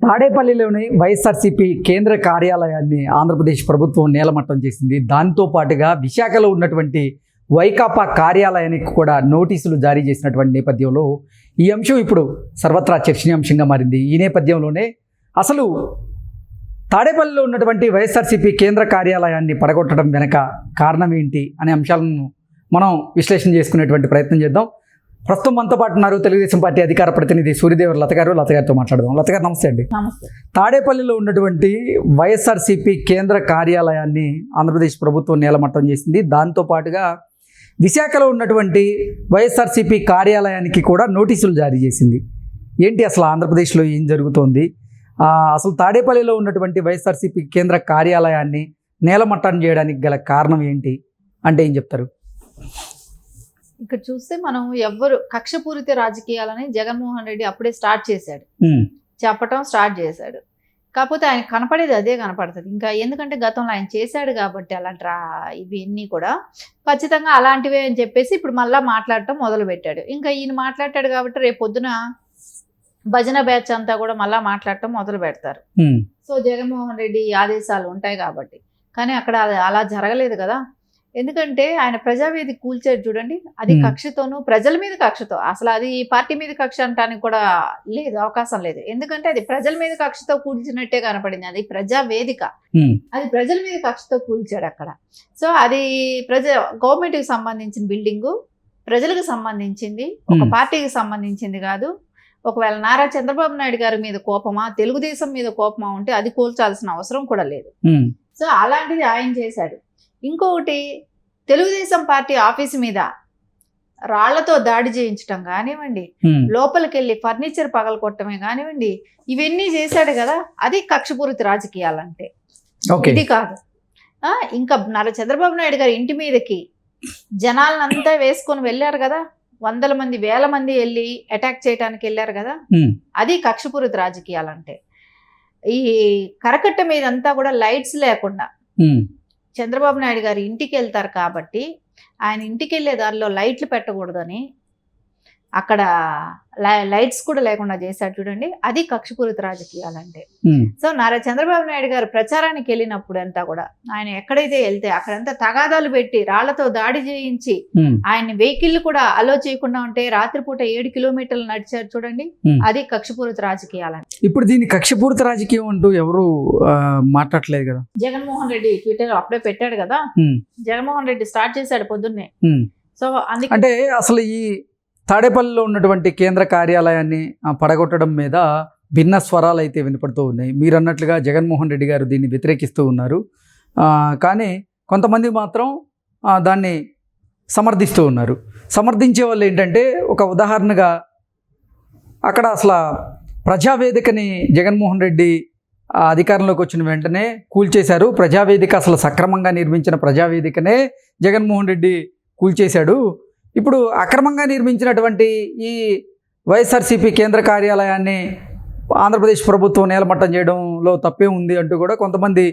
తాడేపల్లిలోని వైఎస్ఆర్సీపీ కేంద్ర కార్యాలయాన్ని ఆంధ్రప్రదేశ్ ప్రభుత్వం నేలమట్టం చేసింది. దాంతో పాటుగా విశాఖలో ఉన్నటువంటి వైకాపా కార్యాలయానికి కూడా నోటీసులు జారీ చేసినటువంటి నేపథ్యంలో ఈ అంశం ఇప్పుడు సర్వత్రా చర్చనీయాంశంగా మారింది. ఈ నేపథ్యంలోనే అసలు తాడేపల్లిలో ఉన్నటువంటి వైఎస్ఆర్సీపీ కేంద్ర కార్యాలయాన్ని పడగొట్టడం వెనక కారణం ఏంటి అనే అంశాలను మనం విశ్లేషణ చేసుకునేటువంటి ప్రయత్నం చేద్దాం. ప్రస్తుతం మనతో పాటు ఉన్నారు తెలుగుదేశం పార్టీ అధికార ప్రతినిధి సూర్యదేవర్ లత గారితో మాట్లాడదాం. లత గారు నమస్తే అండి. నమస్తే. తాడేపల్లిలో ఉన్నటువంటి వైఎస్ఆర్సీపీ కేంద్ర కార్యాలయాన్ని ఆంధ్రప్రదేశ్ ప్రభుత్వం నేలమట్టం చేసింది. దాంతో పాటుగా విశాఖలో ఉన్నటువంటి వైఎస్ఆర్సీపీ కార్యాలయానికి కూడా నోటీసులు జారీ చేసింది. ఏంటి అసలు ఆంధ్రప్రదేశ్లో ఏం జరుగుతోంది? అసలు తాడేపల్లిలో ఉన్నటువంటి వైఎస్ఆర్సీపీ కేంద్ర కార్యాలయాన్ని నేలమట్టం చేయడానికి గల కారణం ఏంటి అంటే ఏం చెప్తారు? ఇక్కడ చూస్తే మనం ఎవ్వరు కక్షపూరిత రాజకీయాలని జగన్మోహన్ రెడ్డి అప్పుడే స్టార్ట్ చేశాడు, చెప్పటం స్టార్ట్ చేశాడు. కాకపోతే ఆయన కనపడేది అదే కనపడుతుంది. ఇంకా ఎందుకంటే గతంలో ఆయన చేశాడు కాబట్టి అలాంటి ఇవన్నీ కూడా ఖచ్చితంగా అలాంటివే అని చెప్పేసి ఇప్పుడు మళ్ళీ మాట్లాడటం మొదలు పెట్టాడు. ఇంకా ఈయన మాట్లాడాడు కాబట్టి రేపు పొద్దున భజన బ్యాచ్ అంతా కూడా మళ్ళీ మాట్లాడటం మొదలు పెడతారు. సో జగన్మోహన్ రెడ్డి ఆదేశాలు ఉంటాయి కాబట్టి. కానీ అక్కడ అలా జరగలేదు కదా. ఎందుకంటే ఆయన ప్రజావేదిక కూల్చాడు చూడండి, అది కక్షతోనూ ప్రజల మీద కక్షతో, అసలు అది పార్టీ మీద కక్ష అంటానికి కూడా లేదు, అవకాశం లేదు. ఎందుకంటే అది ప్రజల మీద కక్షతో కూల్చినట్టే కనపడింది. అది ప్రజావేదిక, అది ప్రజల మీద కక్షతో కూల్చాడు అక్కడ. సో అది గవర్నమెంట్కి సంబంధించిన బిల్డింగు, ప్రజలకు సంబంధించింది, ఒక పార్టీకి సంబంధించింది కాదు. ఒకవేళ నారా చంద్రబాబు నాయుడు గారి మీద కోపమా, తెలుగుదేశం మీద కోపమా ఉంటే అది కూల్చాల్సిన అవసరం కూడా లేదు. సో అలాంటిది ఆయన చేశాడు. ఇంకొకటి, తెలుగుదేశం పార్టీ ఆఫీసు మీద రాళ్లతో దాడి చేయించడం కానివ్వండి, లోపలికి వెళ్ళి ఫర్నిచర్ పగలగొట్టమే కానివ్వండి, ఇవన్నీ చేశాడు కదా. అది కక్షపూరిత రాజకీయాలంటే ఇది కాదు. ఇంకా నారా చంద్రబాబు నాయుడు గారి ఇంటి మీదకి జనాలనంతా వేసుకొని వెళ్ళారు కదా, వందల మంది వేల మంది వెళ్ళి అటాక్ చేయడానికి వెళ్ళారు కదా, అది కక్షపూరిత రాజకీయాలంటే. ఈ కరకట్ట మీద అంతా కూడా లైట్స్ లేకుండా చంద్రబాబు నాయుడు గారు ఇంటికి వెళ్తారు కాబట్టి ఆయన ఇంటికి వెళ్ళే దారిలో లైట్లు పెట్టకూడదని అక్కడ లైట్స్ కూడా లేకుండా చేశాడు చూడండి, అది కక్షపూరిత రాజకీయాలంటే. సో నారా చంద్రబాబు నాయుడు గారు ప్రచారానికి వెళ్ళినప్పుడు అంతా కూడా ఆయన ఎక్కడైతే వెళ్తే అక్కడంతా తగాదాలు పెట్టి రాళ్లతో దాడి చేయించి ఆయన వెహికల్ కూడా అలో చేయకుండా ఉంటే రాత్రిపూట 7 కిలోమీటర్లు నడిచారు చూడండి, అది కక్షపూరిత రాజకీయాలంటే. ఇప్పుడు దీన్ని కక్షపూరిత రాజకీయం అంటూ ఎవరు మాట్లాడలేదు కదా. జగన్మోహన్ రెడ్డి ట్విట్టర్ అప్పుడే పెట్టాడు కదా, జగన్మోహన్ రెడ్డి స్టార్ట్ చేశాడు పొద్దున్నే. సో అంటే అసలు ఈ తాడేపల్లిలో ఉన్నటువంటి కేంద్ర కార్యాలయాన్ని పడగొట్టడం మీద భిన్న స్వరాలు అయితే వినపడుతూ ఉన్నాయి. మీరు అన్నట్లుగా జగన్మోహన్ రెడ్డి గారు దీన్ని వ్యతిరేకిస్తూ ఉన్నారు, కానీ కొంతమంది మాత్రం దాన్ని సమర్థిస్తూ ఉన్నారు. సమర్థించే వాళ్ళు ఏంటంటే, ఒక ఉదాహరణగా అక్కడ అసలు ప్రజావేదికని జగన్మోహన్ రెడ్డి అధికారంలోకి వచ్చిన వెంటనే కూల్చేశారు. ప్రజావేదిక అసలు సక్రమంగా నిర్మించిన ప్రజావేదికనే జగన్మోహన్ రెడ్డి కూల్చేశాడు. ఇప్పుడు అక్రమంగా నిర్మించినటువంటి ఈ వైఎస్ఆర్సీపీ కేంద్ర కార్యాలయాన్ని ఆంధ్రప్రదేశ్ ప్రభుత్వం నేలమట్టం చేయడంలో తప్పే ఉంది అంటూ కూడా కొంతమంది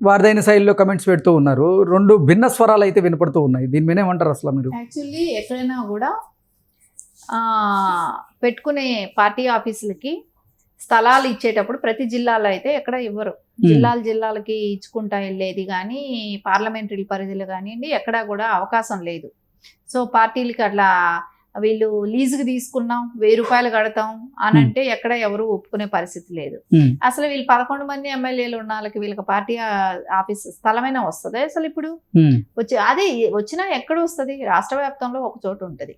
వారిదైన శైలిలో కమెంట్స్ పెడుతూ ఉన్నారు. రెండు భిన్న స్వరాలు అయితే వినపడుతూ ఉన్నాయి. దీని మీద ఏమంటారు అసలు మీరు? యాక్చువల్లీ ఎక్కడైనా కూడా పెట్టుకునే పార్టీ ఆఫీసులకి స్థలాలు ఇచ్చేటప్పుడు ప్రతి జిల్లాలో అయితే ఎక్కడ ఇవ్వరు. జిల్లాలకి ఇచ్చుకుంటా వెళ్ళేది కానీ పార్లమెంటరీ పరిధిలో కానివ్వండి ఎక్కడా కూడా అవకాశం లేదు. సో పార్టీలకి అట్లా వీళ్ళు లీజుకి తీసుకున్నాం 1000 రూపాయలు కడతాం అని అంటే ఎక్కడ ఎవరు ఒప్పుకునే పరిస్థితి లేదు. అసలు వీళ్ళు 11 మంది ఎమ్మెల్యేలు ఉన్న వాళ్ళకి వీళ్ళకి పార్టీ ఆఫీస్ స్థలమైనా వస్తుంది అసలు? ఇప్పుడు అదే వచ్చినా ఎక్కడ వస్తుంది? రాష్ట్ర వ్యాప్తంలో ఒక చోటు ఉంటుంది,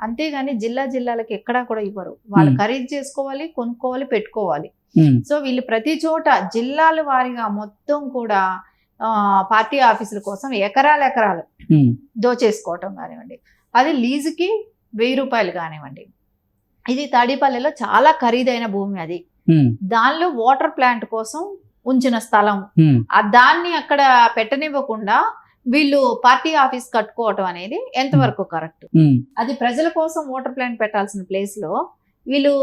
అంతేగాని జిల్లాలకి ఎక్కడా కూడా ఇవ్వరు. వాళ్ళు ఖరీదు చేసుకోవాలి, కొనుక్కోవాలి, పెట్టుకోవాలి. సో వీళ్ళు ప్రతి చోట జిల్లాల వారీగా మొత్తం కూడా పార్టీ ఆఫీసుల కోసం ఎకరాలు దోచేసుకోవటం కానివ్వండి, అది లీజుకి 1000 రూపాయలు కానివ్వండి. ఇది తాడేపల్లిలో చాలా ఖరీదైన భూమి. అది దానిలో వాటర్ ప్లాంట్ కోసం ఉంచిన స్థలం, దాన్ని అక్కడ పెట్టనివ్వకుండా వీళ్ళు పార్టీ ఆఫీస్ కట్టుకోవటం అనేది ఎంతవరకు కరెక్ట్? అది ప్రజల కోసం వాటర్ ప్లాంట్ పెట్టాల్సిన ప్లేస్ లో వీళ్ళు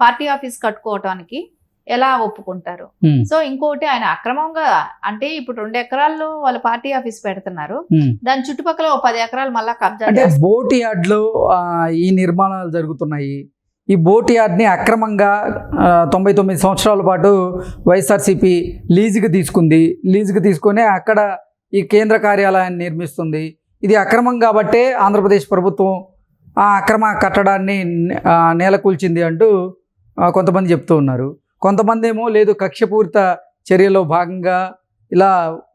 పార్టీ ఆఫీస్ కట్టుకోవటానికి ఎలా ఒప్పుకుంటారు? సో ఇంకోటి, ఆయన అక్రమంగా అంటే ఇప్పుడు 2 ఎకరాల్లో వాళ్ళ పార్టీ ఆఫీస్ పెడుతున్నారు, దాని చుట్టుపక్కల 10 ఎకరాలు మళ్ళా కబ్జా. అంటే బోట్ యార్డ్ లో ఈ నిర్మాణాలు జరుగుతున్నాయి. ఈ బోట్ యార్డ్ని అక్రమంగా 99 సంవత్సరాల పాటు వైఎస్ఆర్సీపీ లీజుకి తీసుకొని అక్కడ ఈ కేంద్ర కార్యాలయాన్ని నిర్మిస్తుంది. ఇది అక్రమం కాబట్టే ఆంధ్రప్రదేశ్ ప్రభుత్వం ఆ అక్రమ కట్టడాన్ని నేలకూల్చింది అంటూ కొంతమంది చెప్తూ ఉన్నారు. కొంతమంది ఏమో లేదు, కక్షపూరిత చర్యలో భాగంగా ఇలా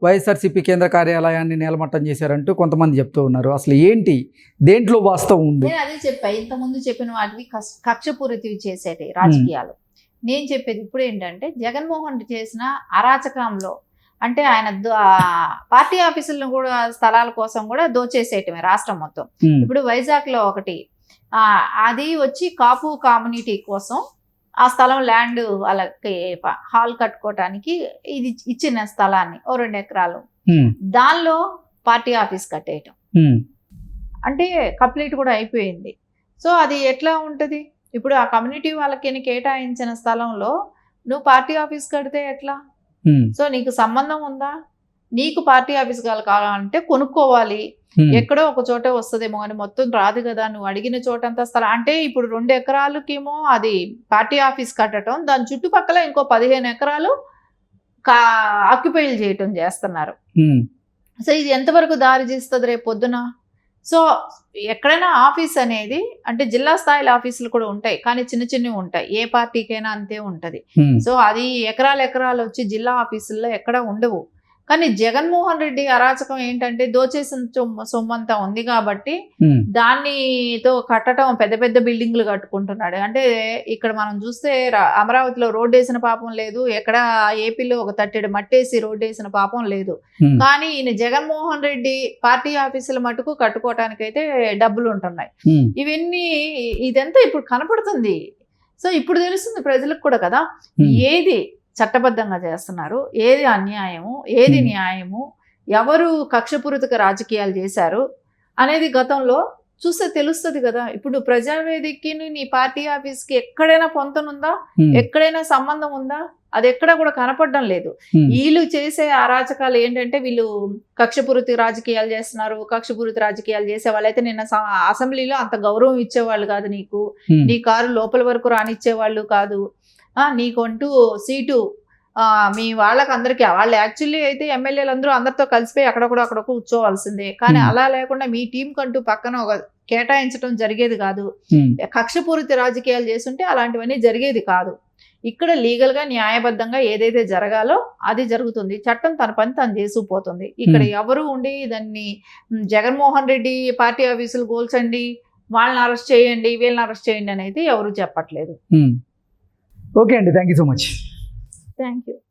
వైఎస్ఆర్సీపీ కేంద్ర కార్యాలయాన్ని నేలమట్టం చేశారంటూ కొంతమంది చెప్తూ ఉన్నారు. అసలు ఏంటి, దేంట్లో వాస్తవం ఉంది? నేను అదే చెప్పా, ఇంతకుముందు చెప్పిన వాటివి కక్షపూరితవి చేసేటి రాజకీయాలు. నేను చెప్పేది ఇప్పుడు ఏంటంటే, జగన్మోహన్ రెడ్డి చేసిన అరాచకంలో అంటే ఆయన పార్టీ ఆఫీసులను కూడా స్థలాల కోసం కూడా దోచేసేయటమే రాష్ట్రం మొత్తం. ఇప్పుడు వైజాగ్లో ఒకటి అది వచ్చి కాపు కమ్యూనిటీ కోసం ఆ స్థలం ల్యాండ్ వాళ్ళకి హాల్ కట్టుకోవటానికి ఇది ఇచ్చిన స్థలాన్ని 2 ఎకరాలు దానిలో పార్టీ ఆఫీస్ కట్టేయటం అంటే కంప్లీట్ కూడా అయిపోయింది. సో అది ఎట్లా ఉంటుంది? ఇప్పుడు ఆ కమ్యూనిటీ వాళ్ళకి కేటాయించిన స్థలంలో నువ్వు పార్టీ ఆఫీస్ కడితే ఎట్లా? సో నీకు సంబంధం ఉందా? నీకు పార్టీ ఆఫీస్ కావాలంటే కొనుక్కోవాలి, ఎక్కడో ఒక చోట వస్తుందేమో అని, మొత్తం రాదు కదా. నువ్వు అడిగిన చోటంతా స్థలం అంటే ఇప్పుడు 2 ఎకరాలకేమో అది పార్టీ ఆఫీస్ కట్టడం, దాని చుట్టుపక్కల ఇంకో 15 ఎకరాలు ఆక్యుపైలు చేయటం చేస్తున్నారు. సో ఇది ఎంతవరకు దారి చేస్తుంది రేపు పొద్దున? సో ఎక్కడైనా ఆఫీస్ అనేది అంటే జిల్లా స్థాయిలో ఆఫీసులు కూడా ఉంటాయి, కానీ చిన్నవి ఉంటాయి. ఏ పార్టీకైనా అంతే ఉంటుంది. సో అది ఎకరాలు వచ్చి జిల్లా ఆఫీసుల్లో ఎక్కడ ఉండవు. కానీ జగన్మోహన్ రెడ్డి అరాచకం ఏంటంటే, దోచేసిన సొమ్మంతా ఉంది కాబట్టి దానితో కట్టడం, పెద్ద పెద్ద బిల్డింగ్లు కట్టుకుంటున్నాడు. అంటే ఇక్కడ మనం చూస్తే అమరావతిలో రోడ్డు వేసిన పాపం లేదు, ఎక్కడ ఏపీలో ఒక తట్టెడు మట్టేసి రోడ్డు వేసిన పాపం లేదు. కానీ ఈయన జగన్మోహన్ రెడ్డి పార్టీ ఆఫీసుల మటుకు కట్టుకోవటానికైతే డబ్బులు ఉంటున్నాయి. ఇదంతా ఇప్పుడు కనపడుతుంది. సో ఇప్పుడు తెలుస్తుంది ప్రజలకు కూడా కదా, ఏది చట్టబద్ధంగా చేస్తున్నారు, ఏది అన్యాయము, ఏది న్యాయము, ఎవరు కక్షపూరిత రాజకీయాలు చేశారు అనేది గతంలో చూస్తే తెలుస్తుంది కదా. ఇప్పుడు ప్రజావేదికకి నీ పార్టీ ఆఫీస్కి ఎక్కడైనా పొంతనుందా? ఎక్కడైనా సంబంధం ఉందా? అది ఎక్కడ కూడా కనపడడం లేదు. వీళ్ళు చేసే అరాచకాలు ఏంటంటే, వీళ్ళు కక్షపూరిత రాజకీయాలు చేస్తున్నారు. కక్షపూరిత రాజకీయాలు చేసే వాళ్ళైతే నిన్న అసెంబ్లీలో అంత గౌరవం ఇచ్చేవాళ్ళు కాదు, నీ కారు లోపల వరకు రానిచ్చేవాళ్ళు కాదు, నీకంటూ సీటు మీ వాళ్ళకందరికీ, వాళ్ళు యాక్చువల్లీ అయితే ఎమ్మెల్యేలు అందరితో కలిసిపోయి అక్కడ కూర్చోవాల్సిందే. కానీ అలా లేకుండా మీ టీం కంటూ పక్కన ఒక కేటాయించడం జరిగేది కాదు. కక్షపూరిత రాజకీయాలు చేస్తుంటే అలాంటివన్నీ జరిగేది కాదు. ఇక్కడ లీగల్గా న్యాయబద్ధంగా ఏదైతే జరగాలో అది జరుగుతుంది. చట్టం తన పని తను చేసుకుపోతుంది. ఇక్కడ ఎవరు ఉండి దాన్ని జగన్మోహన్ రెడ్డి పార్టీ ఆఫీసులు కూల్చండి, వాళ్ళని అరెస్ట్ చేయండి, వీళ్ళని అరెస్ట్ చేయండి అనేది ఎవరు చెప్పట్లేదు. ఓకే అండి, thank you so much. Thank you.